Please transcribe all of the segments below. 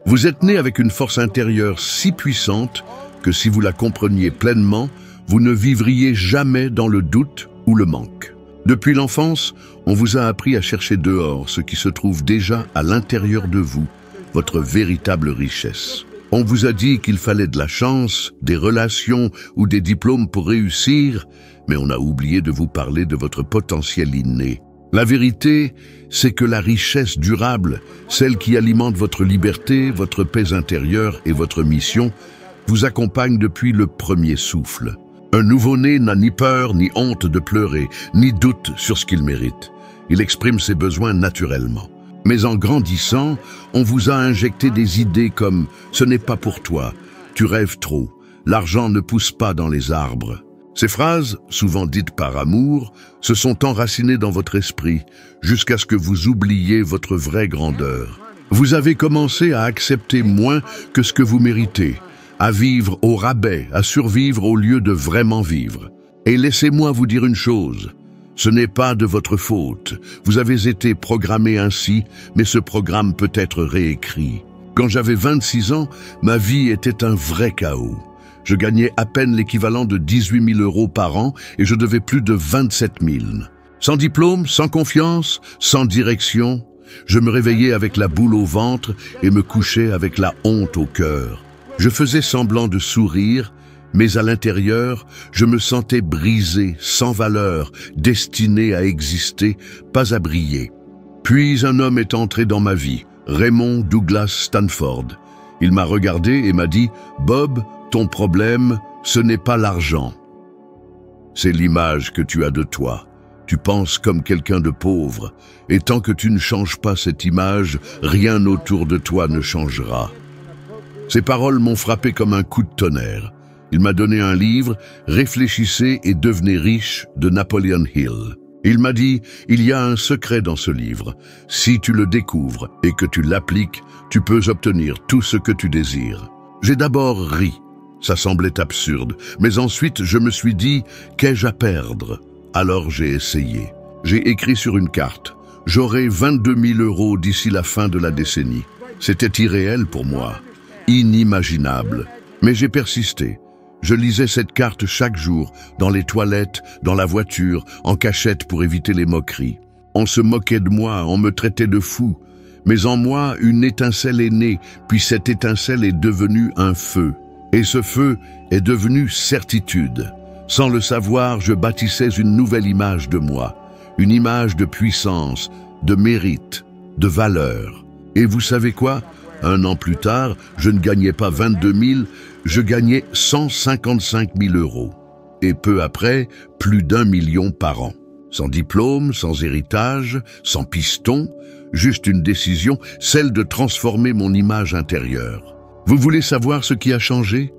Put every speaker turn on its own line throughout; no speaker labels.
Vous êtes né avec une force intérieure si puissante que si vous la compreniez pleinement, vous ne vivriez jamais dans le doute ou le manque. Depuis l'enfance, on vous a appris à chercher dehors ce qui se trouve déjà à l'intérieur de vous, votre véritable richesse. On vous a dit qu'il fallait de la chance, des relations ou des diplômes pour réussir, mais on a oublié de vous parler de votre potentiel inné. La vérité, c'est que la richesse durable, celle qui alimente votre liberté, votre paix intérieure et votre mission, vous accompagne depuis le premier souffle. Un nouveau-né n'a ni peur, ni honte de pleurer, ni doute sur ce qu'il mérite. Il exprime ses besoins naturellement. Mais en grandissant, on vous a injecté des idées comme « ce n'est pas pour toi »,« tu rêves trop »,« l'argent ne pousse pas dans les arbres ». Ces phrases, souvent dites par amour, se sont enracinées dans votre esprit jusqu'à ce que vous oubliez votre vraie grandeur. Vous avez commencé à accepter moins que ce que vous méritez, à vivre au rabais, à survivre au lieu de vraiment vivre. Et laissez-moi vous dire une chose, ce n'est pas de votre faute. Vous avez été programmé ainsi, mais ce programme peut être réécrit. Quand j'avais 26 ans, ma vie était un vrai chaos. Je gagnais à peine l'équivalent de 18 000 € par an et je devais plus de 27 000. Sans diplôme, sans confiance, sans direction, je me réveillais avec la boule au ventre et me couchais avec la honte au cœur. Je faisais semblant de sourire, mais à l'intérieur, je me sentais brisé, sans valeur, destiné à exister, pas à briller. Puis un homme est entré dans ma vie, Raymond Douglas Stanford. Il m'a regardé et m'a dit « Bob, ton problème, ce n'est pas l'argent. C'est l'image que tu as de toi. Tu penses comme quelqu'un de pauvre, et tant que tu ne changes pas cette image, rien autour de toi ne changera. » Ces paroles m'ont frappé comme un coup de tonnerre. Il m'a donné un livre, « Réfléchissez et devenez riche » de Napoleon Hill. Il m'a dit, il y a un secret dans ce livre. Si tu le découvres et que tu l'appliques, tu peux obtenir tout ce que tu désires. J'ai d'abord ri. Ça semblait absurde, mais ensuite je me suis dit, qu'ai-je à perdre? Alors j'ai essayé. J'ai écrit sur une carte, j'aurai 22 000 € d'ici la fin de la décennie. C'était irréel pour moi, inimaginable, mais j'ai persisté. Je lisais cette carte chaque jour, dans les toilettes, dans la voiture, en cachette pour éviter les moqueries. On se moquait de moi, on me traitait de fou, mais en moi une étincelle est née, puis cette étincelle est devenue un feu. Et ce feu est devenu certitude. Sans le savoir, je bâtissais une nouvelle image de moi, une image de puissance, de mérite, de valeur. Et vous savez quoi? 1 an plus tard, je ne gagnais pas 22 000, je gagnais 155 000 €. Et peu après, plus d'1 million par an. Sans diplôme, sans héritage, sans piston, juste une décision, celle de transformer mon image intérieure. Vous voulez savoir ce qui a changé?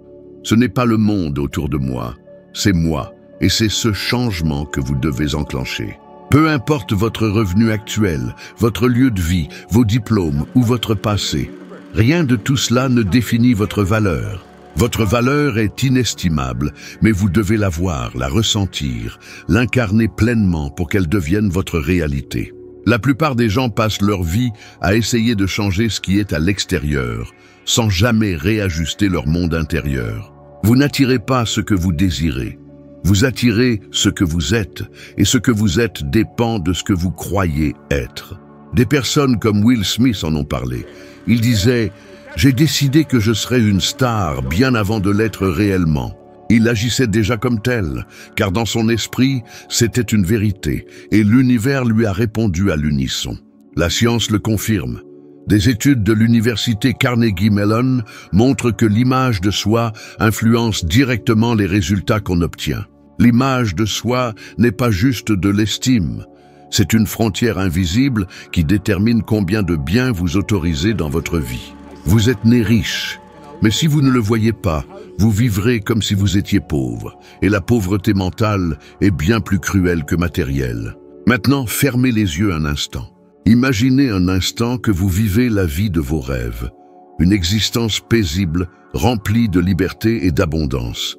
Ce n'est pas le monde autour de moi, c'est moi, et c'est ce changement que vous devez enclencher. Peu importe votre revenu actuel, votre lieu de vie, vos diplômes ou votre passé, rien de tout cela ne définit votre valeur. Votre valeur est inestimable, mais vous devez la voir, la ressentir, l'incarner pleinement pour qu'elle devienne votre réalité. La plupart des gens passent leur vie à essayer de changer ce qui est à l'extérieur, sans jamais réajuster leur monde intérieur. Vous n'attirez pas ce que vous désirez. Vous attirez ce que vous êtes, et ce que vous êtes dépend de ce que vous croyez être. Des personnes comme Will Smith en ont parlé. Il disait « J'ai décidé que je serais une star bien avant de l'être réellement ». Il agissait déjà comme tel, car dans son esprit, c'était une vérité, et l'univers lui a répondu à l'unisson. La science le confirme. Des études de l'université Carnegie Mellon montrent que l'image de soi influence directement les résultats qu'on obtient. L'image de soi n'est pas juste de l'estime. C'est une frontière invisible qui détermine combien de biens vous autorisez dans votre vie. Vous êtes né riche, mais si vous ne le voyez pas, vous vivrez comme si vous étiez pauvre. Et la pauvreté mentale est bien plus cruelle que matérielle. Maintenant, fermez les yeux un instant. Imaginez un instant que vous vivez la vie de vos rêves, une existence paisible, remplie de liberté et d'abondance.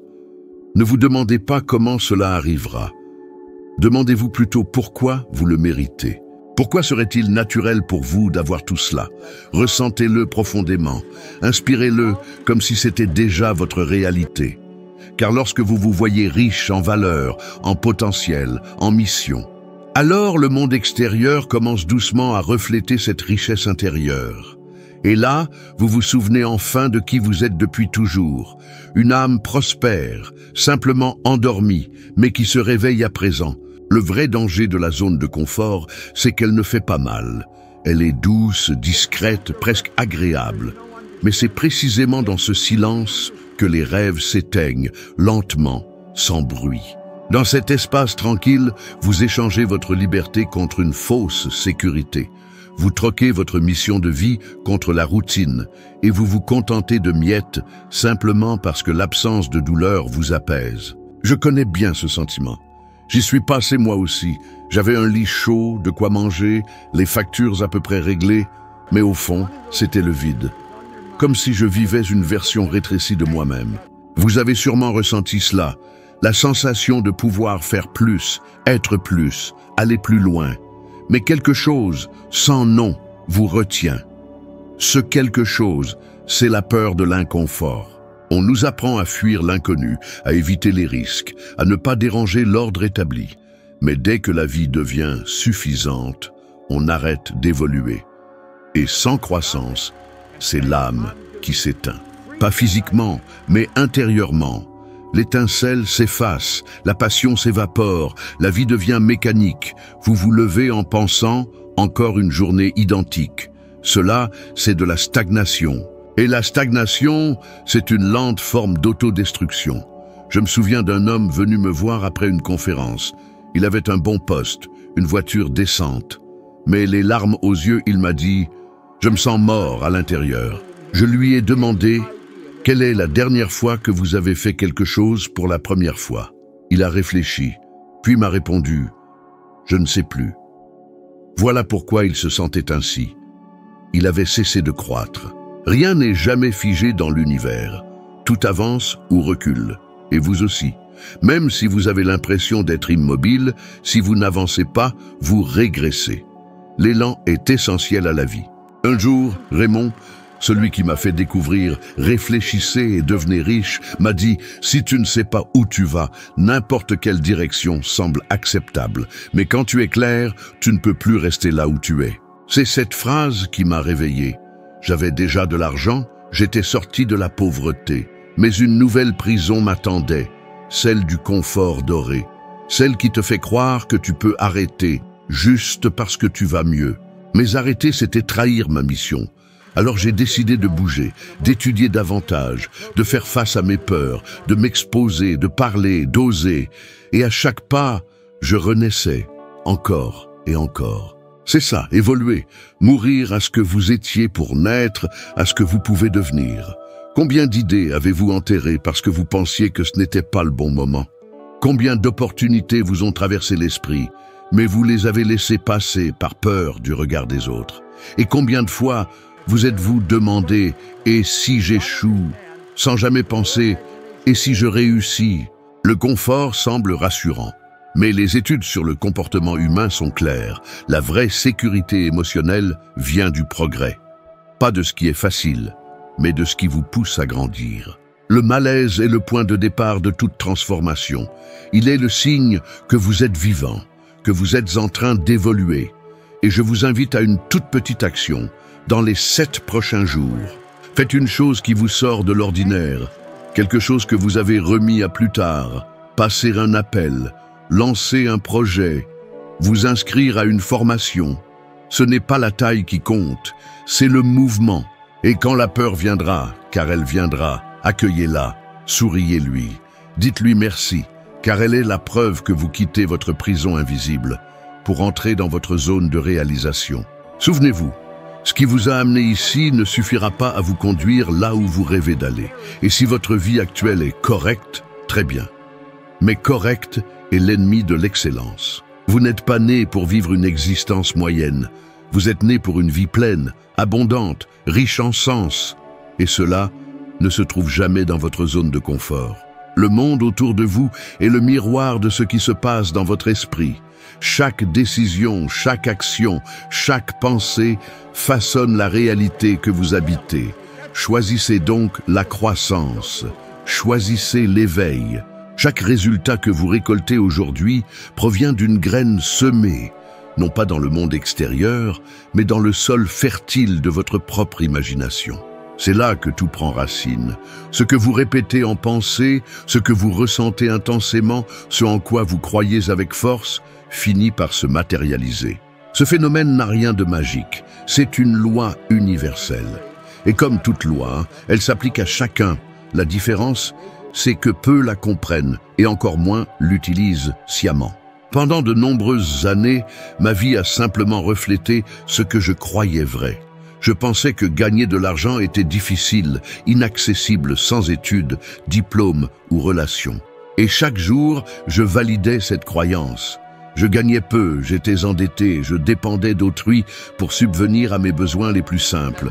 Ne vous demandez pas comment cela arrivera. Demandez-vous plutôt pourquoi vous le méritez. Pourquoi serait-il naturel pour vous d'avoir tout cela? Ressentez-le profondément, inspirez-le comme si c'était déjà votre réalité. Car lorsque vous vous voyez riche en valeur, en potentiel, en mission, alors le monde extérieur commence doucement à refléter cette richesse intérieure. Et là, vous vous souvenez enfin de qui vous êtes depuis toujours. Une âme prospère, simplement endormie, mais qui se réveille à présent. Le vrai danger de la zone de confort, c'est qu'elle ne fait pas mal. Elle est douce, discrète, presque agréable. Mais c'est précisément dans ce silence que les rêves s'éteignent, lentement, sans bruit. Dans cet espace tranquille, vous échangez votre liberté contre une fausse sécurité. Vous troquez votre mission de vie contre la routine et vous vous contentez de miettes simplement parce que l'absence de douleur vous apaise. Je connais bien ce sentiment. J'y suis passé moi aussi. J'avais un lit chaud, de quoi manger, les factures à peu près réglées, mais au fond, c'était le vide. Comme si je vivais une version rétrécie de moi-même. Vous avez sûrement ressenti cela, la sensation de pouvoir faire plus, être plus, aller plus loin. Mais quelque chose, sans nom, vous retient. Ce quelque chose, c'est la peur de l'inconfort. On nous apprend à fuir l'inconnu, à éviter les risques, à ne pas déranger l'ordre établi. Mais dès que la vie devient suffisante, on arrête d'évoluer. Et sans croissance, c'est l'âme qui s'éteint. Pas physiquement, mais intérieurement. L'étincelle s'efface, la passion s'évapore, la vie devient mécanique. Vous vous levez en pensant « encore une journée identique ». Cela, c'est de la stagnation. Et la stagnation, c'est une lente forme d'autodestruction. Je me souviens d'un homme venu me voir après une conférence. Il avait un bon poste, une voiture décente. Mais les larmes aux yeux, il m'a dit « Je me sens mort à l'intérieur ». Je lui ai demandé « Quelle est la dernière fois que vous avez fait quelque chose pour la première fois ?» Il a réfléchi, puis m'a répondu « Je ne sais plus ». Voilà pourquoi il se sentait ainsi. Il avait cessé de croître. Rien n'est jamais figé dans l'univers. Tout avance ou recule. Et vous aussi. Même si vous avez l'impression d'être immobile, si vous n'avancez pas, vous régressez. L'élan est essentiel à la vie. Un jour, Raymond, celui qui m'a fait découvrir « Réfléchissez et devenez riche » m'a dit « Si tu ne sais pas où tu vas, n'importe quelle direction semble acceptable. Mais quand tu es clair, tu ne peux plus rester là où tu es. » C'est cette phrase qui m'a réveillé. J'avais déjà de l'argent, j'étais sorti de la pauvreté. Mais une nouvelle prison m'attendait, celle du confort doré. Celle qui te fait croire que tu peux arrêter, juste parce que tu vas mieux. Mais arrêter, c'était trahir ma mission. Alors j'ai décidé de bouger, d'étudier davantage, de faire face à mes peurs, de m'exposer, de parler, d'oser. Et à chaque pas, je renaissais, encore et encore. C'est ça, évoluer, mourir à ce que vous étiez pour naître, à ce que vous pouvez devenir. Combien d'idées avez-vous enterrées parce que vous pensiez que ce n'était pas le bon moment? Combien d'opportunités vous ont traversé l'esprit, mais vous les avez laissées passer par peur du regard des autres? Et combien de fois vous êtes-vous demandé « et si j'échoue ?» sans jamais penser « et si je réussis ?» Le confort semble rassurant. Mais les études sur le comportement humain sont claires. La vraie sécurité émotionnelle vient du progrès. Pas de ce qui est facile, mais de ce qui vous pousse à grandir. Le malaise est le point de départ de toute transformation. Il est le signe que vous êtes vivant, que vous êtes en train d'évoluer. Et je vous invite à une toute petite action. Dans les 7 prochains jours, faites une chose qui vous sort de l'ordinaire, quelque chose que vous avez remis à plus tard, passer un appel, lancer un projet, vous inscrire à une formation. Ce n'est pas la taille qui compte, c'est le mouvement. Et quand la peur viendra, car elle viendra, accueillez-la, souriez-lui, dites-lui merci, car elle est la preuve que vous quittez votre prison invisible pour entrer dans votre zone de réalisation. Souvenez-vous, ce qui vous a amené ici ne suffira pas à vous conduire là où vous rêvez d'aller. Et si votre vie actuelle est correcte, très bien. Mais correcte est l'ennemi de l'excellence. Vous n'êtes pas né pour vivre une existence moyenne. Vous êtes né pour une vie pleine, abondante, riche en sens. Et cela ne se trouve jamais dans votre zone de confort. Le monde autour de vous est le miroir de ce qui se passe dans votre esprit. Chaque décision, chaque action, chaque pensée façonne la réalité que vous habitez. Choisissez donc la croissance. Choisissez l'éveil. Chaque résultat que vous récoltez aujourd'hui provient d'une graine semée, non pas dans le monde extérieur, mais dans le sol fertile de votre propre imagination. C'est là que tout prend racine. Ce que vous répétez en pensée, ce que vous ressentez intensément, ce en quoi vous croyez avec force, finit par se matérialiser. Ce phénomène n'a rien de magique, c'est une loi universelle. Et comme toute loi, elle s'applique à chacun. La différence, c'est que peu la comprennent et encore moins l'utilisent sciemment. Pendant de nombreuses années, ma vie a simplement reflété ce que je croyais vrai. Je pensais que gagner de l'argent était difficile, inaccessible, sans études, diplômes ou relations. Et chaque jour, je validais cette croyance. Je gagnais peu, j'étais endetté, je dépendais d'autrui pour subvenir à mes besoins les plus simples.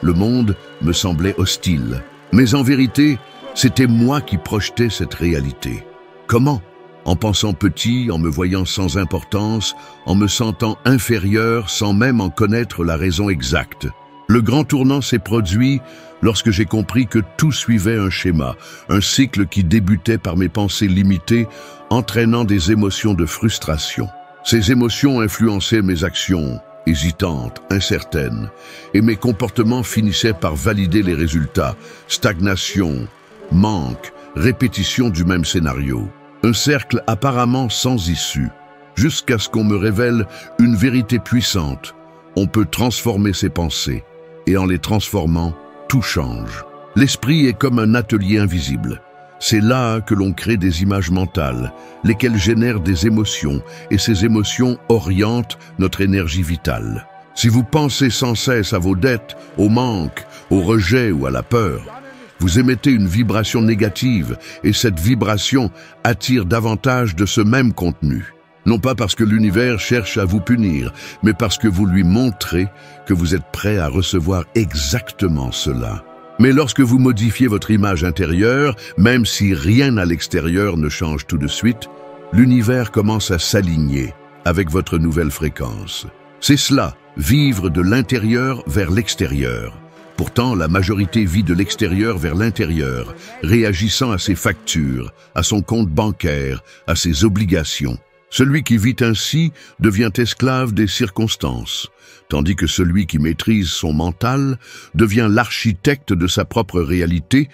Le monde me semblait hostile. Mais en vérité, c'était moi qui projetais cette réalité. Comment ? En pensant petit, en me voyant sans importance, en me sentant inférieur sans même en connaître la raison exacte. Le grand tournant s'est produit lorsque j'ai compris que tout suivait un schéma, un cycle qui débutait par mes pensées limitées, entraînant des émotions de frustration. Ces émotions influençaient mes actions, hésitantes, incertaines, et mes comportements finissaient par valider les résultats. Stagnation, manque, répétition du même scénario. Un cercle apparemment sans issue, jusqu'à ce qu'on me révèle une vérité puissante. On peut transformer ses pensées, et en les transformant, tout change. L'esprit est comme un atelier invisible. C'est là que l'on crée des images mentales, lesquelles génèrent des émotions, et ces émotions orientent notre énergie vitale. Si vous pensez sans cesse à vos dettes, au manque, au rejet ou à la peur, vous émettez une vibration négative et cette vibration attire davantage de ce même contenu. Non pas parce que l'univers cherche à vous punir, mais parce que vous lui montrez que vous êtes prêt à recevoir exactement cela. Mais lorsque vous modifiez votre image intérieure, même si rien à l'extérieur ne change tout de suite, l'univers commence à s'aligner avec votre nouvelle fréquence. C'est cela, vivre de l'intérieur vers l'extérieur. Pourtant, la majorité vit de l'extérieur vers l'intérieur, réagissant à ses factures, à son compte bancaire, à ses obligations. Celui qui vit ainsi devient esclave des circonstances, tandis que celui qui maîtrise son mental devient l'architecte de sa propre réalité,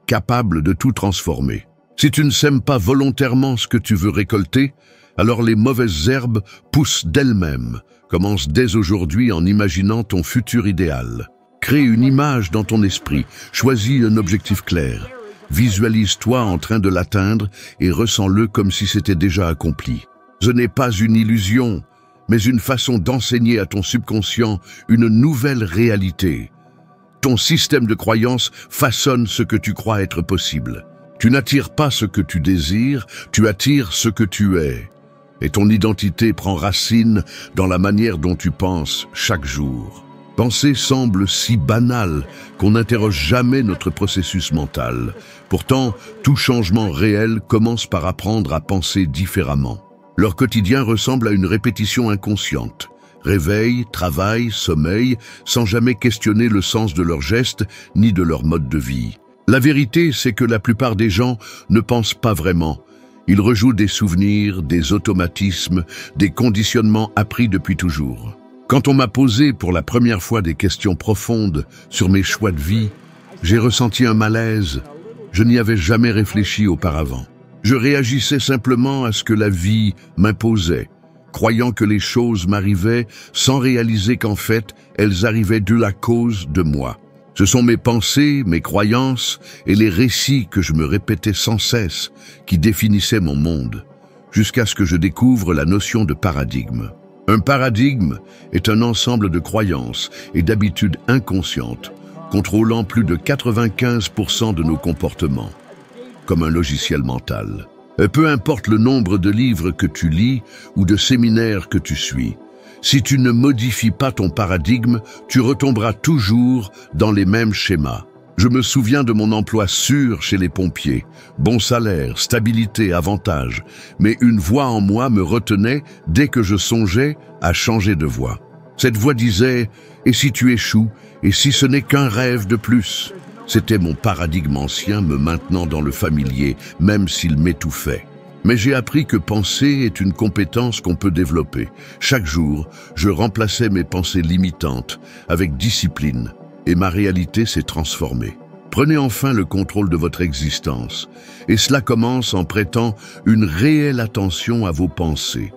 capable de tout transformer. Si tu ne sèmes pas volontairement ce que tu veux récolter, alors les mauvaises herbes poussent d'elles-mêmes. Commence dès aujourd'hui en imaginant ton futur idéal. Crée une image dans ton esprit, choisis un objectif clair. Visualise-toi en train de l'atteindre et ressens-le comme si c'était déjà accompli. Ce n'est pas une illusion, mais une façon d'enseigner à ton subconscient une nouvelle réalité. Ton système de croyance façonne ce que tu crois être possible. Tu n'attires pas ce que tu désires, tu attires ce que tu es. Et ton identité prend racine dans la manière dont tu penses chaque jour. Penser semble si banal qu'on n'interroge jamais notre processus mental. Pourtant, tout changement réel commence par apprendre à penser différemment. Leur quotidien ressemble à une répétition inconsciente. Réveil, travail, sommeil, sans jamais questionner le sens de leurs gestes ni de leur mode de vie. La vérité, c'est que la plupart des gens ne pensent pas vraiment. Ils rejouent des souvenirs, des automatismes, des conditionnements appris depuis toujours. Quand on m'a posé pour la première fois des questions profondes sur mes choix de vie, j'ai ressenti un malaise. Je n'y avais jamais réfléchi auparavant. Je réagissais simplement à ce que la vie m'imposait, croyant que les choses m'arrivaient sans réaliser qu'en fait, elles arrivaient de la cause de moi. Ce sont mes pensées, mes croyances et les récits que je me répétais sans cesse qui définissaient mon monde, jusqu'à ce que je découvre la notion de paradigme. Un paradigme est un ensemble de croyances et d'habitudes inconscientes, contrôlant plus de 95% de nos comportements, comme un logiciel mental. Peu importe le nombre de livres que tu lis ou de séminaires que tu suis, si tu ne modifies pas ton paradigme, tu retomberas toujours dans les mêmes schémas. Je me souviens de mon emploi sûr chez les pompiers. Bon salaire, stabilité, avantages. Mais une voix en moi me retenait dès que je songeais à changer de voie. Cette voix disait « Et si tu échoues? Et si ce n'est qu'un rêve de plus ?» C'était mon paradigme ancien me maintenant dans le familier, même s'il m'étouffait. Mais j'ai appris que penser est une compétence qu'on peut développer. Chaque jour, je remplaçais mes pensées limitantes avec discipline et ma réalité s'est transformée. Prenez enfin le contrôle de votre existence et cela commence en prêtant une réelle attention à vos pensées.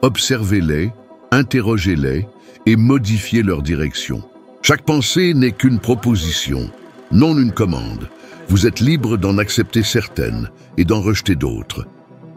Observez-les, interrogez-les et modifiez leur direction. Chaque pensée n'est qu'une proposition, non une commande. Vous êtes libre d'en accepter certaines et d'en rejeter d'autres.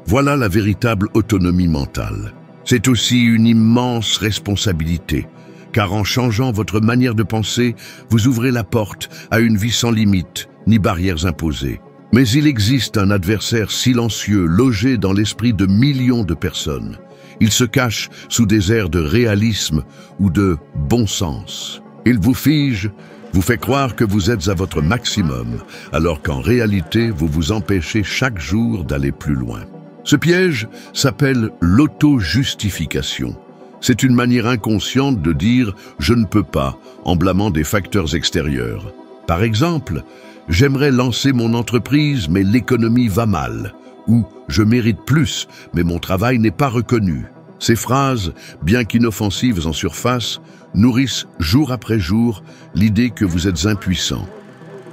Voilà la véritable autonomie mentale. C'est aussi une immense responsabilité, car en changeant votre manière de penser, vous ouvrez la porte à une vie sans limites ni barrières imposées. Mais il existe un adversaire silencieux logé dans l'esprit de millions de personnes. Il se cache sous des airs de réalisme ou de bon sens. Il vous fige, vous fait croire que vous êtes à votre maximum, alors qu'en réalité, vous vous empêchez chaque jour d'aller plus loin. Ce piège s'appelle l'auto-justification. C'est une manière inconsciente de dire « je ne peux pas » en blâmant des facteurs extérieurs. Par exemple, « j'aimerais lancer mon entreprise mais l'économie va mal » ou « je mérite plus mais mon travail n'est pas reconnu ». Ces phrases, bien qu'inoffensives en surface, nourrissent jour après jour l'idée que vous êtes impuissant.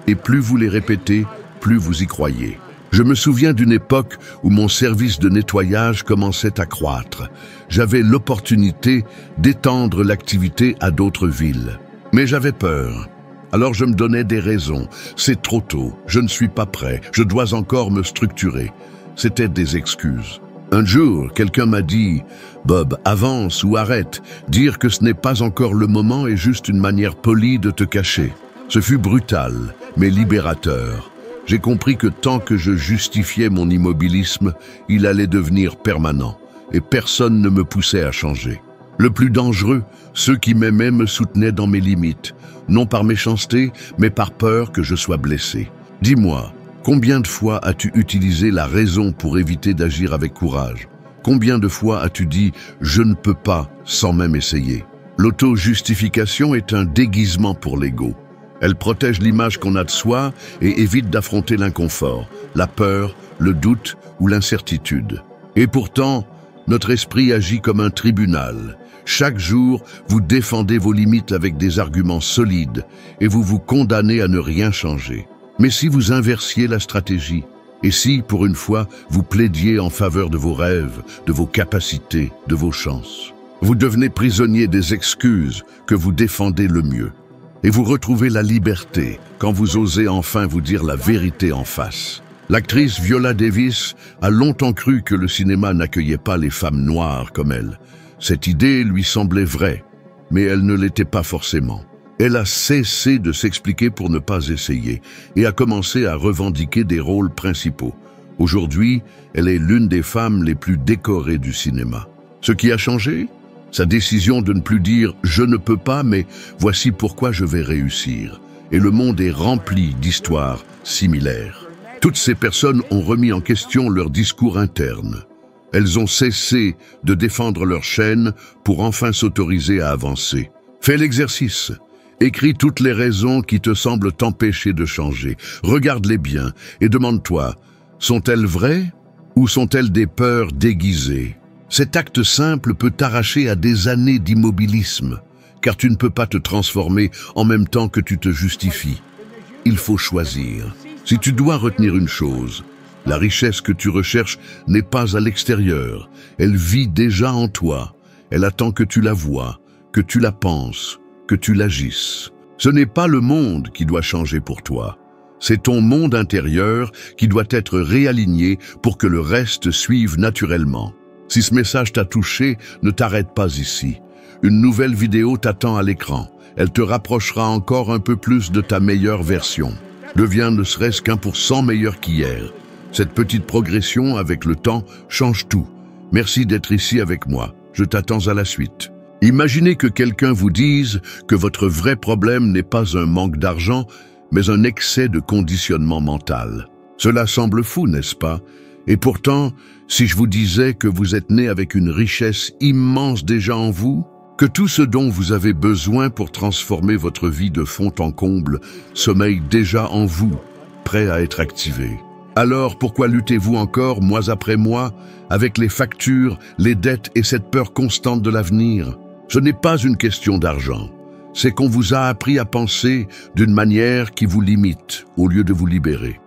Et plus vous les répétez, plus vous y croyez. Je me souviens d'une époque où mon service de nettoyage commençait à croître. J'avais l'opportunité d'étendre l'activité à d'autres villes. Mais j'avais peur. Alors je me donnais des raisons. C'est trop tôt, je ne suis pas prêt, je dois encore me structurer. C'étaient des excuses. Un jour, quelqu'un m'a dit « Bob, avance ou arrête. Dire que ce n'est pas encore le moment est juste une manière polie de te cacher. » Ce fut brutal, mais libérateur. J'ai compris que tant que je justifiais mon immobilisme, il allait devenir permanent, et personne ne me poussait à changer. Le plus dangereux, ceux qui m'aimaient me soutenaient dans mes limites, non par méchanceté, mais par peur que je sois blessé. Dis-moi, combien de fois as-tu utilisé la raison pour éviter d'agir avec courage? Combien de fois as-tu dit « je ne peux pas » sans même essayer? L'auto-justification est un déguisement pour l'ego. Elle protège l'image qu'on a de soi et évite d'affronter l'inconfort, la peur, le doute ou l'incertitude. Et pourtant, notre esprit agit comme un tribunal. Chaque jour, vous défendez vos limites avec des arguments solides et vous vous condamnez à ne rien changer. Mais si vous inversiez la stratégie, et si, pour une fois, vous plaidiez en faveur de vos rêves, de vos capacités, de vos chances, vous devenez prisonnier des excuses que vous défendez le mieux. Et vous retrouvez la liberté quand vous osez enfin vous dire la vérité en face. L'actrice Viola Davis a longtemps cru que le cinéma n'accueillait pas les femmes noires comme elle. Cette idée lui semblait vraie, mais elle ne l'était pas forcément. Elle a cessé de s'expliquer pour ne pas essayer et a commencé à revendiquer des rôles principaux. Aujourd'hui, elle est l'une des femmes les plus décorées du cinéma. Ce qui a changé? Sa décision de ne plus dire « je ne peux pas, mais voici pourquoi je vais réussir ». Et le monde est rempli d'histoires similaires. Toutes ces personnes ont remis en question leur discours interne. Elles ont cessé de défendre leur chaîne pour enfin s'autoriser à avancer. Fais l'exercice. Écris toutes les raisons qui te semblent t'empêcher de changer. Regarde-les bien et demande-toi, sont-elles vraies ou sont-elles des peurs déguisées? Cet acte simple peut t'arracher à des années d'immobilisme, car tu ne peux pas te transformer en même temps que tu te justifies. Il faut choisir. Si tu dois retenir une chose, la richesse que tu recherches n'est pas à l'extérieur. Elle vit déjà en toi. Elle attend que tu la vois, que tu la penses, que tu l'agisses. Ce n'est pas le monde qui doit changer pour toi. C'est ton monde intérieur qui doit être réaligné pour que le reste suive naturellement. Si ce message t'a touché, ne t'arrête pas ici. Une nouvelle vidéo t'attend à l'écran. Elle te rapprochera encore un peu plus de ta meilleure version. Deviens ne serait-ce qu'1% meilleur qu'hier. Cette petite progression avec le temps change tout. Merci d'être ici avec moi. Je t'attends à la suite. Imaginez que quelqu'un vous dise que votre vrai problème n'est pas un manque d'argent, mais un excès de conditionnement mental. Cela semble fou, n'est-ce pas? Et pourtant, si je vous disais que vous êtes né avec une richesse immense déjà en vous, que tout ce dont vous avez besoin pour transformer votre vie de fond en comble sommeille déjà en vous, prêt à être activé. Alors pourquoi luttez-vous encore, mois après mois, avec les factures, les dettes et cette peur constante de l'avenir? Ce n'est pas une question d'argent. C'est qu'on vous a appris à penser d'une manière qui vous limite au lieu de vous libérer.